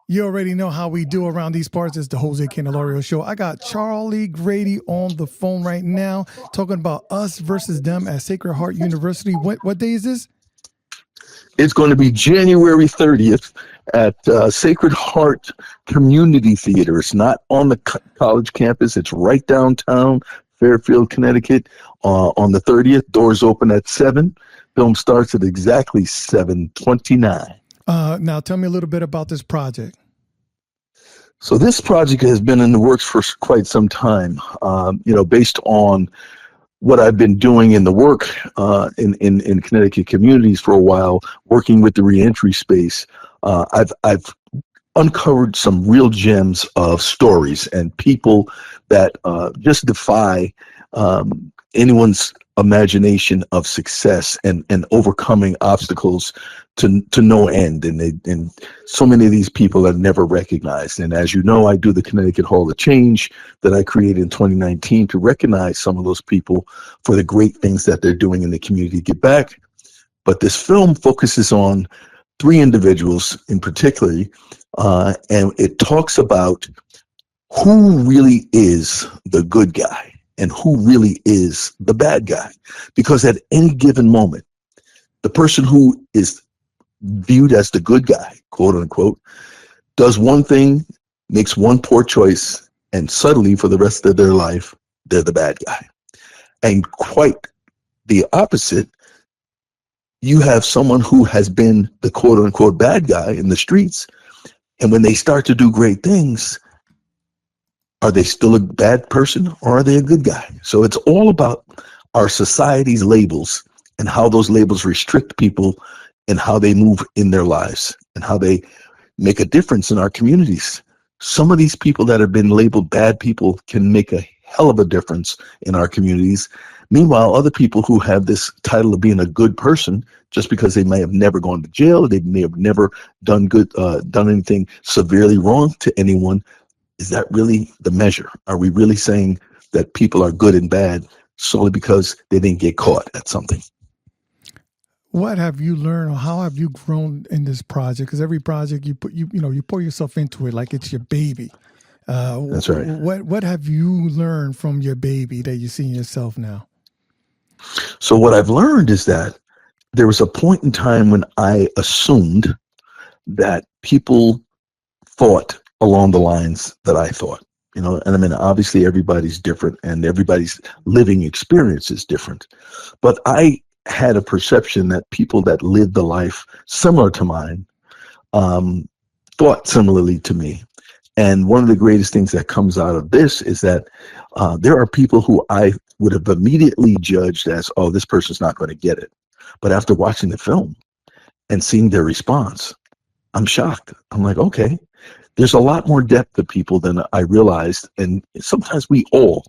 You already know how we do around these parts. It's the Jose Candelario show. I got Charlie Grady on the phone right now talking about us versus them at Sacred Heart University. What day is this? It's going to be January 30th at Sacred Heart Community Theater. It's not on the college campus. It's right downtown Fairfield, Connecticut. On the 30th, doors open at 7. Film starts at exactly 7:29. Now tell me a little bit about this project. So this project has been in the works for quite some time, based on what I've been doing in the work in Connecticut communities for a while, working with the reentry space. I've uncovered some real gems of stories and people that just defy anyone's imagination of success and overcoming obstacles to no end. And so many of these people are never recognized. And as you know, I do the Connecticut Hall of Change that I created in 2019 to recognize some of those people for the great things that they're doing in the community to give back. But this film focuses on 3 individuals in particular, and it talks about who really is the good guy and who really is the bad guy. Because at any given moment, the person who is viewed as the good guy, quote unquote, does one thing, makes one poor choice, and suddenly for the rest of their life, they're the bad guy. And quite the opposite, you have someone who has been the quote unquote bad guy in the streets, and when they start to do great things, are they still a bad person or are they a good guy? So it's all about our society's labels and how those labels restrict people and how they move in their lives and how they make a difference in our communities. Some of these people that have been labeled bad people can make a hell of a difference in our communities. Meanwhile, other people who have this title of being a good person, just because they may have never gone to jail, they may have never done anything severely wrong to anyone. Is that really the measure? Are we really saying that people are good and bad solely because they didn't get caught at something? What have you learned, or how have you grown in this project? Because every project you pour yourself into it like it's your baby. That's right. What have you learned from your baby that you see in yourself now? So what I've learned is that there was a point in time when I assumed that people thought along the lines that I thought, and I mean, obviously everybody's different and everybody's living experience is different. But I had a perception that people that lived the life similar to mine thought similarly to me. And one of the greatest things that comes out of this is that there are people who I would have immediately judged as, oh, this person's not going to get it. But after watching the film and seeing their response, I'm shocked. I'm like, okay, there's a lot more depth to people than I realized. And sometimes we all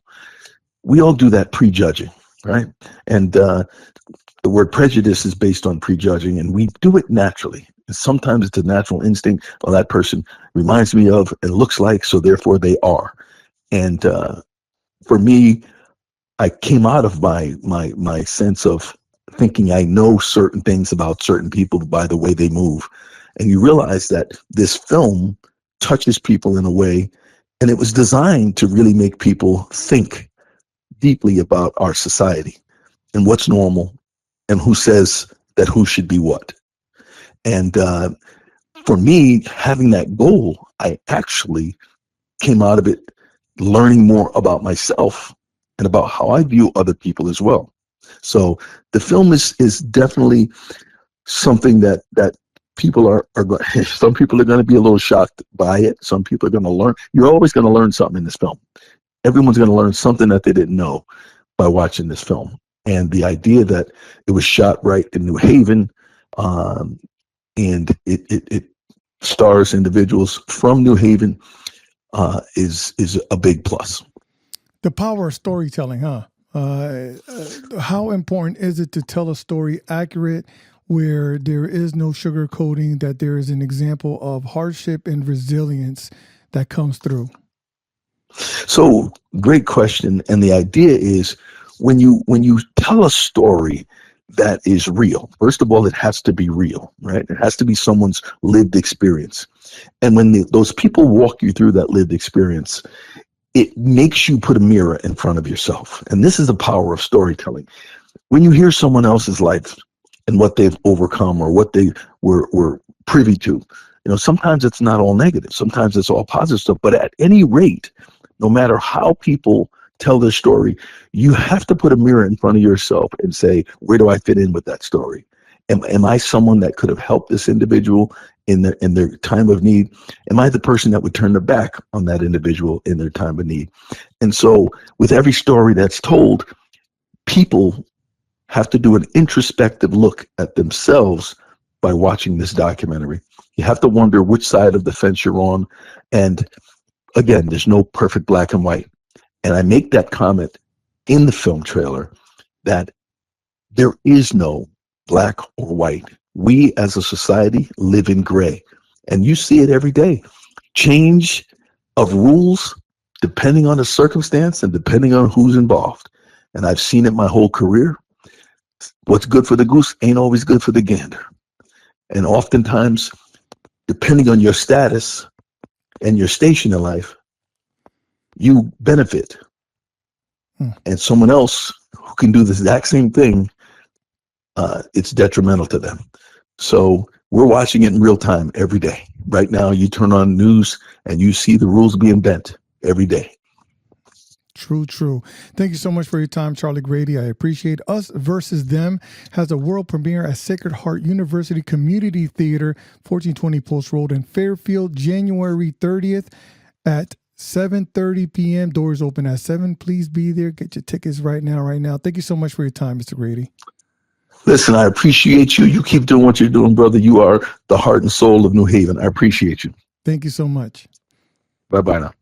do that prejudging, right? And the word prejudice is based on prejudging, and we do it naturally. And sometimes it's a natural instinct. Well, that person reminds me of and looks like, so therefore they are. And for me, I came out of my sense of thinking I know certain things about certain people by the way they move. And you realize that this film touches people in a way, and it was designed to really make people think deeply about our society and what's normal and who says that who should be what. And for me, having that goal, I actually came out of it learning more about myself and about how I view other people as well. So the film is definitely something that people are going. Some people are going to be a little shocked by it. Some people are going to learn. You're always going to learn something in this film. Everyone's going to learn something that they didn't know by watching this film. And the idea that it was shot right in New Haven, and it stars individuals from New Haven, is a big plus. The power of storytelling, huh? How important is it to tell a story accurate, where there is no sugarcoating, that there is an example of hardship and resilience that comes through? So, great question. And the idea is when you tell a story, that is real. First of all, it has to be real, right? It has to be someone's lived experience. And when those people walk you through that lived experience, it makes you put a mirror in front of yourself. And this is the power of storytelling. When you hear someone else's life and what they've overcome or what they were privy to, sometimes it's not all negative. Sometimes it's all positive stuff. But at any rate, no matter how people tell their story, you have to put a mirror in front of yourself and say, where do I fit in with that story? Am I someone that could have helped this individual in their time of need? Am I the person that would turn their back on that individual in their time of need? And so with every story that's told, people have to do an introspective look at themselves by watching this documentary. You have to wonder which side of the fence you're on. And again, there's no perfect black and white. And I make that comment in the film trailer that there is no black or white. We as a society live in gray. And you see it every day. Change of rules depending on the circumstance and depending on who's involved. And I've seen it my whole career. What's good for the goose ain't always good for the gander. And oftentimes, depending on your status and your station in life, you benefit. And someone else who can do the exact same thing, it's detrimental to them. So we're watching it in real time every day. Right now, you turn on news and you see the rules being bent every day. True. Thank you so much for your time, Charlie Grady. I appreciate Us Versus Them has a world premiere at Sacred Heart University Community Theater, 1420 Post Road in Fairfield, January 30th at 7:30 p.m. Doors open at 7. Please be there. Get your tickets right now. Thank you so much for your time, Mr. Grady. Listen, I appreciate you. You keep doing what you're doing, brother. You are the heart and soul of New Haven. I appreciate you. Thank you so much. Bye-bye now.